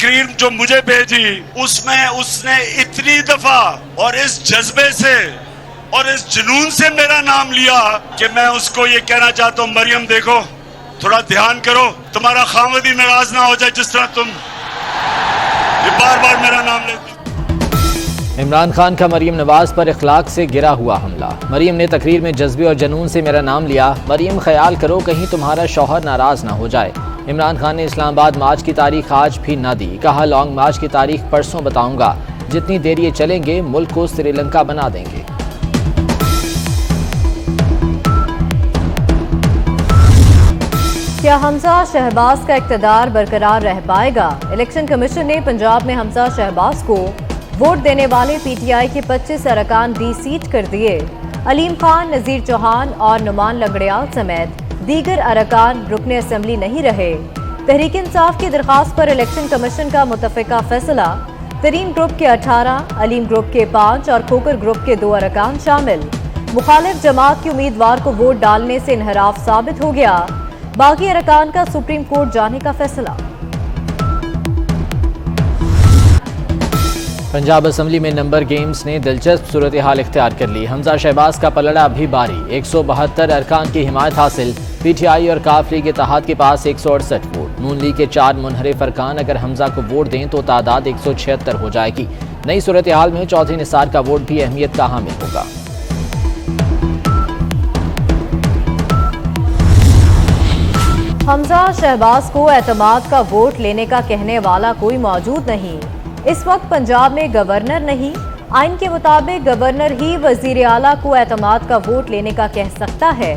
तकरीर जो मुझे भेजी उसमें उसने इतनी दफा और इस जज्बे से और इस जुनून से मेरा नाम लिया कि मैं उसको ये कहना चाहता हूँ, मरियम देखो, थोड़ा ध्यान करो, तुम्हारा खामद ही नाराज ना हो जाए जिस तरह तुम ये बार बार मेरा नाम लेते। इमरान खान का मरीम नवाज पर इखलाक से गिरा हुआ हमला। मरीम ने तकरीर में जज्बे और जुनून से मेरा नाम लिया। मरीम ख्याल करो कहीं तुम्हारा शौहर नाराज ना हो जाए। इमरान खान ने इस्लामाबाद मार्च की तारीख आज भी ना दी। कहा लॉन्ग मार्च की तारीख परसों बताऊंगा। जितनी देर ये चलेंगे मुल्क को श्रीलंका बना देंगे। क्या हमजा शहबाज का इक़्तिदार बरकरार रह पाएगा? इलेक्शन कमीशन ने पंजाब में हमजा शहबाज को वोट देने वाले पीटीआई के 25 अरकान डी सीट कर दिए। अलीम खान, नज़ीर चौहान और नुमान लंगड़ियाल समेत दीगर अरकान रुकने असम्बली नहीं रहे। तहरीक इंसाफ की दरख्वास्त पर इलेक्शन कमीशन का मुतफ़िका फैसला। तरीन ग्रुप के 18, अलीम ग्रुप के 5 और खोकर ग्रुप के 2 अरकान शामिल। मुखालिफ जमात के उम्मीदवार को वोट डालने से इनहराफ साबित हो गया। बाकी अरकान का सुप्रीम कोर्ट जाने का फैसला। पंजाब असम्बली में नंबर गेम्स ने दिलचस्प सूरत हाल इख्तियार कर ली। हमजा शहबाज का पलड़ा अभी बारी। 172 अरकान की हिमायत हासिल। पीटीआई और काफ लीग इत्तेहाद के पास 168 वोट। नून लीग के 4 मुनहरिफ अरकान अगर हमजा को वोट दें तो तादाद 176 हो जाएगी। नई सूरत हाल में चौधरी निसार का वोट भी अहमियत का हामिल होगा। हमजा शहबाज को एतमाद का वोट लेने का कहने वाला कोई मौजूद नहीं। इस वक्त पंजाब में गवर्नर नहीं। आइन के मुताबिक गवर्नर ही वजीर आला को एतमाद का वोट लेने का कह सकता है।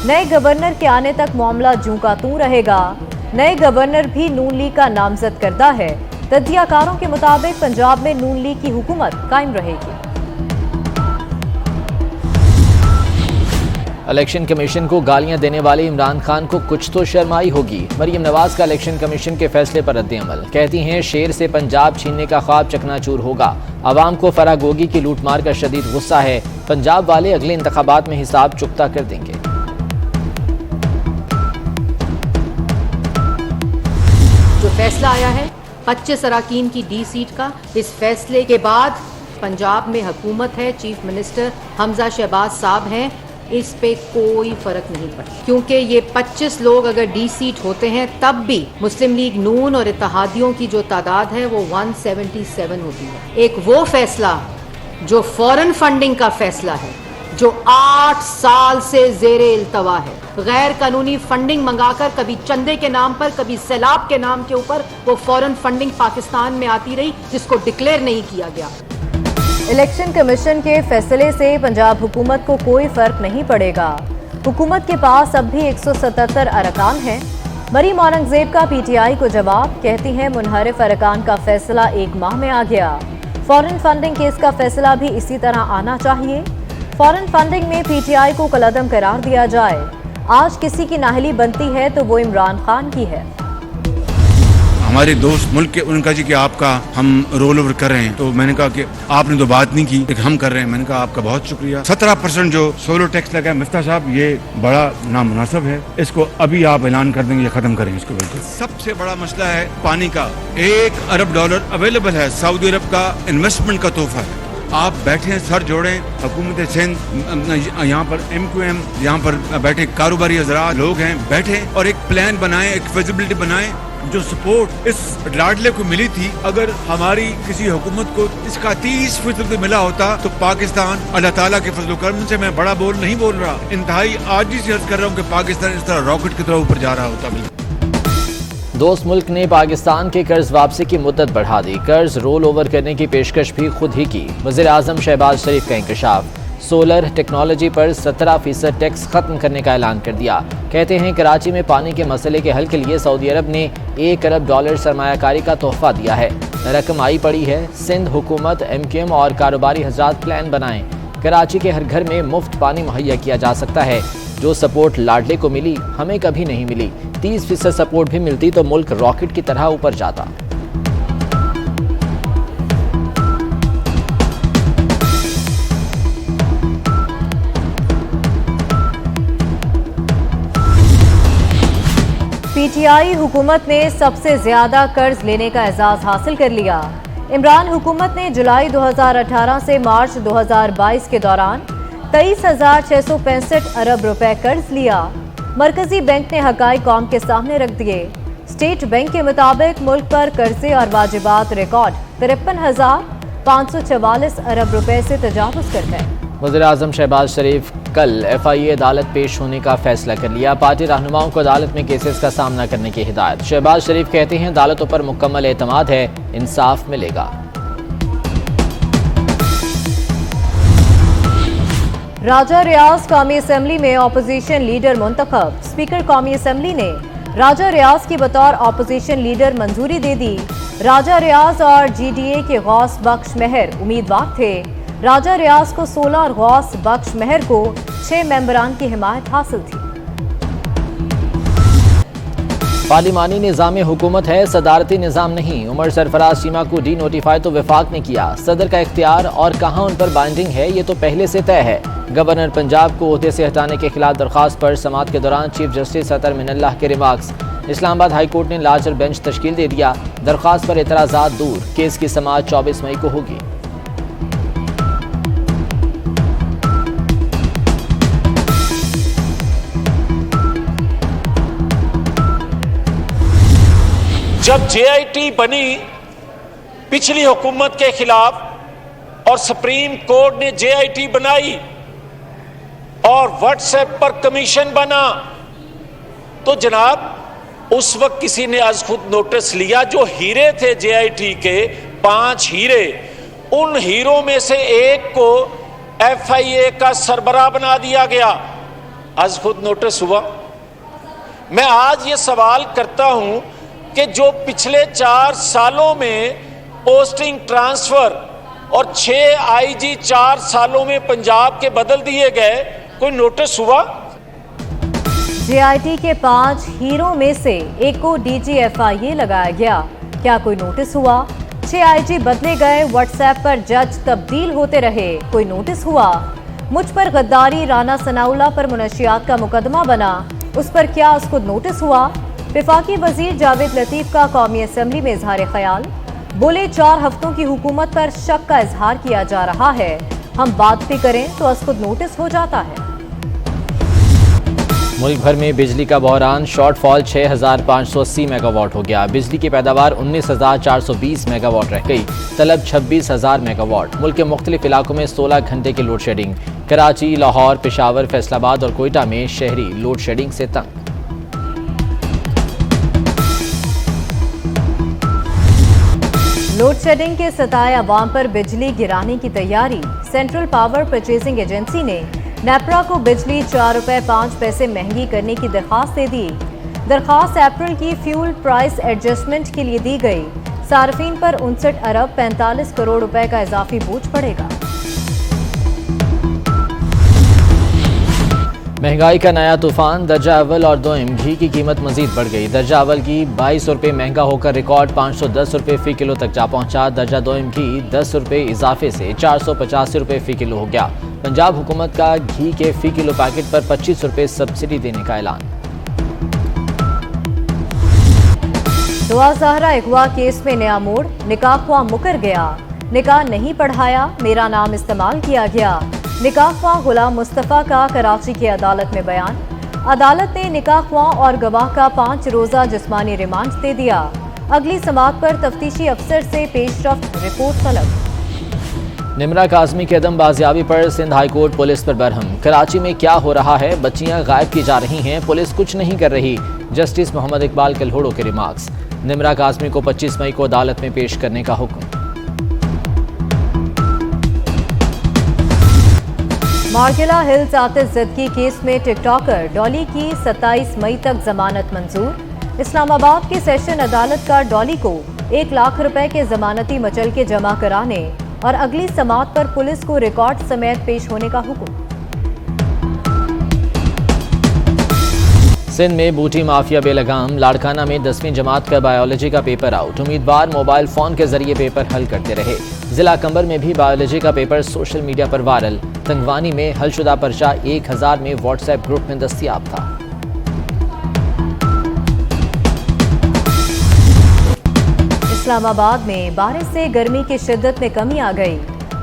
नए गवर्नर के आने तक मामला जूं का तूं रहेगा। नए गवर्नर भी नून लीग का नामजद करदा है। तज्जियाकारों के मुताबिक पंजाब में नून लीग की हुकूमत कायम रहेगी। इलेक्शन कमीशन को गालियां देने वाले इमरान खान को कुछ तो शर्म आई होगी। मरीम नवाज का इलेक्शन कमीशन के फैसले पर रद्द-ए-अमल। कहती हैं शेर से पंजाब छीनने का ख्वाब चकनाचूर होगा। आवाम को फरागोगी की लूटमार का शदीद गुस्सा है। पंजाब वाले अगले इंतखाबात में हिसाब चुकता कर देंगे। जो फैसला आया है 25 अरकान की डी सीट का, इस फैसले के बाद पंजाब में हुकूमत है, चीफ मिनिस्टर हमजा शहबाज साहब हैं। इस पे कोई फर्क नहीं पड़ता, क्योंकि ये 25 लोग अगर डी सीट होते हैं तब भी मुस्लिम लीग नून और इत्तेहादियों की जो तादाद है वो 177 होती है। एक वो फैसला जो फॉरेन फंडिंग का फैसला है, जो 8 साल से जेरे इल्तवा है, गैर कानूनी फंडिंग मंगाकर कभी चंदे के नाम पर, कभी सैलाब के नाम के ऊपर वो फॉरेन फंडिंग पाकिस्तान में आती रही, जिसको डिक्लेयर नहीं किया गया। इलेक्शन कमीशन के फैसले से पंजाब हुकूमत को कोई फर्क नहीं पड़ेगा। हुकूमत के पास अब भी 177 अरकान हैं। मरीम औरंगजेब का पीटीआई को जवाब। कहती हैं मुनहरिफ अरकान का फैसला 1 माह में आ गया। फॉरेन फंडिंग केस का फैसला भी इसी तरह आना चाहिए। फॉरेन फंडिंग में पीटीआई को कलअदम करार दिया जाए। आज किसी की नाहली बनती है तो वो इमरान खान की है। हमारे दोस्त मुल्क के उनका जी कि आपका हम रोल ओवर कर रहे हैं, तो मैंने कहा कि आपने तो बात नहीं की, लेकिन हम कर रहे हैं। मैंने कहा आपका बहुत शुक्रिया। 17% जो सोलो टैक्स लगा है मिफ्ता साहब, ये बड़ा नामुनासिब है। इसको अभी आप ऐलान कर देंगे, खत्म करें इसको। बिल्कुल सबसे बड़ा मसला है पानी का। $1 अरब अवेलेबल है, सऊदी अरब का इन्वेस्टमेंट का तोहफा है। आप बैठे सर जोड़ें, हुकूमत सिंध यहाँ पर MQM, यहाँ पर बैठे कारोबारी हजरात लोग हैं, बैठे और एक प्लान बनाएं, एक फिजिबिलिटी बनाएं। जो सपोर्ट इस लाडले को मिली थी, अगर हमारी किसी हुकूमत को इसका 30% मिला होता तो पाकिस्तान अल्लाह ताला के फजल करम से, मैं बड़ा बोल नहीं बोल रहा, इंतहाई आजिज़ से अर्ज कर रहा हूँ कि पाकिस्तान इस तरह रॉकेट की तरह ऊपर जा रहा होता। दोस्त मुल्क ने पाकिस्तान के कर्ज वापसी की मुद्दत बढ़ा दी। कर्ज रोल ओवर करने की पेशकश भी खुद ही की। वज़ीर आज़म शहबाज शरीफ का इंकशाफ। सोलर टेक्नोलॉजी पर 17% टैक्स खत्म करने का ऐलान कर दिया। कहते हैं कराची में पानी के मसले के हल के लिए सऊदी अरब ने $1 अरब सरमायाकारी का तोहफा दिया है। रकम आई पड़ी है। सिंध हुकूमत, MQM और कारोबारी हजरात प्लान बनाएं। कराची के हर घर में मुफ्त पानी मुहैया किया जा सकता है। जो सपोर्ट लाडले को मिली हमें कभी नहीं मिली। 30% सपोर्ट भी मिलती तो मुल्क रॉकेट की तरह ऊपर जाता। पीटीआई हुकूमत ने सबसे ज्यादा कर्ज लेने का एजाज हासिल कर लिया। इमरान हुकूमत ने जुलाई 2018 से मार्च 2022 के दौरान 23,665 अरब रुपए कर्ज लिया। मरकजी बैंक ने हकाई कौम के सामने रख दिए। स्टेट बैंक के मुताबिक मुल्क पर कर्जे और वाजिबात रिकॉर्ड 53,544 अरब रुपए से तजावुज कर गए। वज़ीर-ए-आज़म शहबाज शरीफ कल FIA अदालत पेश होने का फैसला कर लिया। पार्टी रहनुमाओं को अदालत में केसेस का सामना करने की हिदायत। शहबाज शरीफ कहते हैं अदालतों पर मुकम्मल एतमाद है, इंसाफ मिलेगा। राजा रियाज कौमी असम्बली में ऑपोजिशन लीडर मुंतखब। स्पीकर कौमी असम्बली ने राजा रियाज की बतौर ऑपोजिशन लीडर मंजूरी दे दी। राजा रियाज और GDA के गौस बख्श मेहर उम्मीदवार थे। राजा रियाज को 16 और गौस बख्श मेहर को 6 मेंबरान की हिमायत हासिल थी। पार्लिमानी निज़ाम हुकूमत है, सदारती निज़ाम नहीं। उमर सरफराज चीमा को डी नोटिफाई तो वफाक ने किया। सदर का इख्तियार और कहां उन पर बाइंडिंग है ये तो पहले से तय है। गवर्नर पंजाब को ओहदे से हटाने के खिलाफ दरख्वास्त पर समाअत के दौरान चीफ जस्टिस अतर मिनल्लाह के रिमार्क्स। इस्लामाबाद हाई कोर्ट ने लार्जर बेंच तश्कील दे दिया। दरख्वास्त पर एतराज़ात दूर। केस की समाअत 24 मई को होगी। जब JIT बनी पिछली हुकूमत के खिलाफ और सुप्रीम कोर्ट ने JIT बनाई और व्हाट्सएप पर कमीशन बना, तो जनाब उस वक्त किसी ने आज खुद नोटिस लिया। जो हीरे थे JIT के 5 हीरे, उन हीरों में से एक को FIA का सरबराह बना दिया गया। आज खुद नोटिस हुआ। मैं आज ये सवाल करता हूं कि जो पिछले 4 सालों में पोस्टिंग ट्रांसफर और 6 IG 4 सालों में पंजाब के बदल दिए गए, कोई नोटिस हुआ? JIT के 5 हीरो में से एक को DG FIA लगाया गया। क्या कोई नोटिस हुआ? 6 IG बदले गए। व्हाट्सएप पर जज तब्दील होते रहे, कोई नोटिस हुआ? मुझ पर गद्दारी, राना सनाउल्लाह पर मुनशियात का मुकदमा बना, उस पर क्या उसको नोटिस हुआ? वफाकी वजीर जावेद लतीफ का कौमी असम्बली में इजहार ख्याल। बोले 4 हफ्तों की हुकूमत पर शक का इजहार किया जा रहा है, हम बात भी करें तो उसको नोटिस हो जाता है। मुल्क भर में बिजली का बहरान। शॉर्टफॉल 6,580 मेगावाट हो गया। बिजली की पैदावार 19,420 मेगावाट रह गई। तलब 26,000 मेगावाट। मुल्क के मुख्तलिफ इलाकों में 16 घंटे की लोड शेडिंग। कराची, लाहौर, पेशावर, फैसलाबाद और कोयटा में शहरी लोड शेडिंग से तंग। लोड शेडिंग के सताए अवाम पर बिजली गिराने की तैयारी। सेंट्रल पावर परचेजिंग एजेंसी ने नेपरा को बिजली 4 रुपए 5 पैसे महंगी करने की दरख्वास्त दे दी। दरख्वास्त अप्रैल की फ्यूल प्राइस एडजस्टमेंट के लिए दी गई। सार्फिन पर 59 अरब 45 करोड़ रुपए का इजाफी बोझ पड़ेगा। महंगाई का नया तूफान। दर्जा अव्वल और दोयम घी की कीमत मजीद बढ़ गई। दर्जा अव्वल घी 22 रुपये महंगा होकर रिकॉर्ड 510 रुपये फी किलो तक जा पहुंचा। दर्जा दोयम घी 10 रुपये इजाफे से 485 रुपये फी किलो हो गया। पंजाब हुकूमत का घी के फी किलो पैकेट पर 25 रुपये सब्सिडी देने का ऐलान। दुआ ज़हरा अगवा केस में नया मोड़। निकाह ख्वाह मुकर गया। निकाह नहीं पढ़ाया, मेरा नाम इस्तेमाल किया गया। निकाह ख्वाह गुलाम मुस्तफ़ा का कराची की अदालत में बयान। अदालत ने निकाह ख्वाह और गवाह का 5 रोज़ा जिस्मानी रिमांड दे दिया। अगली समाअत पर तफ्तीशी अफसर से पेशरफ्त रिपोर्ट तलब। निमरा काज़मी के अदम बाजियाबी पर सिंध हाई कोर्ट पुलिस पर बरहम। कराची में क्या हो रहा है? बच्चियां गायब की जा रही हैं, पुलिस कुछ नहीं कर रही। जस्टिस मोहम्मद इकबाल कलहोड़ो के रिमार्क्स। निमरा काज़मी को 25 मई को अदालत में पेश करने का हुक्म। मार्गिला हिल्स आतिश ज़दगी केस में टिकटॉकर डॉली की 27 मई तक जमानत मंजूर। इस्लामाबाद की सेशन अदालत का डॉली को 1 लाख रुपए के जमानती मचल के जमा कराने और अगली समाअत पर पुलिस को रिकॉर्ड समेत पेश होने का हुक्म। सिंध में बूटी माफिया बेलगाम। लाड़काना में 10वीं जमात का बायोलॉजी का पेपर आउट। उम्मीदवार मोबाइल फोन के जरिए पेपर हल करते रहे। जिला कंबर में भी बायोलॉजी का पेपर सोशल मीडिया पर वायरल। तंगवानी में हलशुदा पर्चा 1000 में व्हाट्सएप ग्रुप में दस्तयाब था। इस्लामाबाद में बारिश से गर्मी की शिद्दत में कमी आ गई।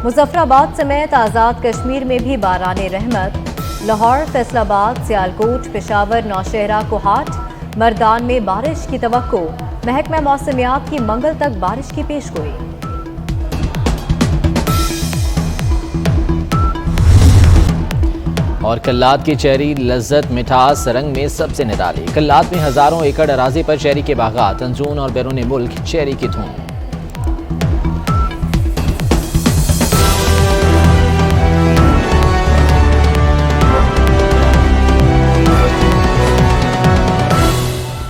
मुजफ्फराबाद समेत आज़ाद कश्मीर में भी बाराने रहमत। लाहौर, फैसलाबाद, सियालकोट, पेशावर, नौशहरा, कोहाट, मर्दान में बारिश की तवक्को। महकमा मौसमियात की मंगल तक बारिश की पेशगोई। और कल्लात की चेरी लज्जत मिठास रंग में सबसे निराली। कल्लात में हजारों एकड़ अराजी पर चेरी के बागात, अंजून और बैरून मुल्क चेरी की धूम।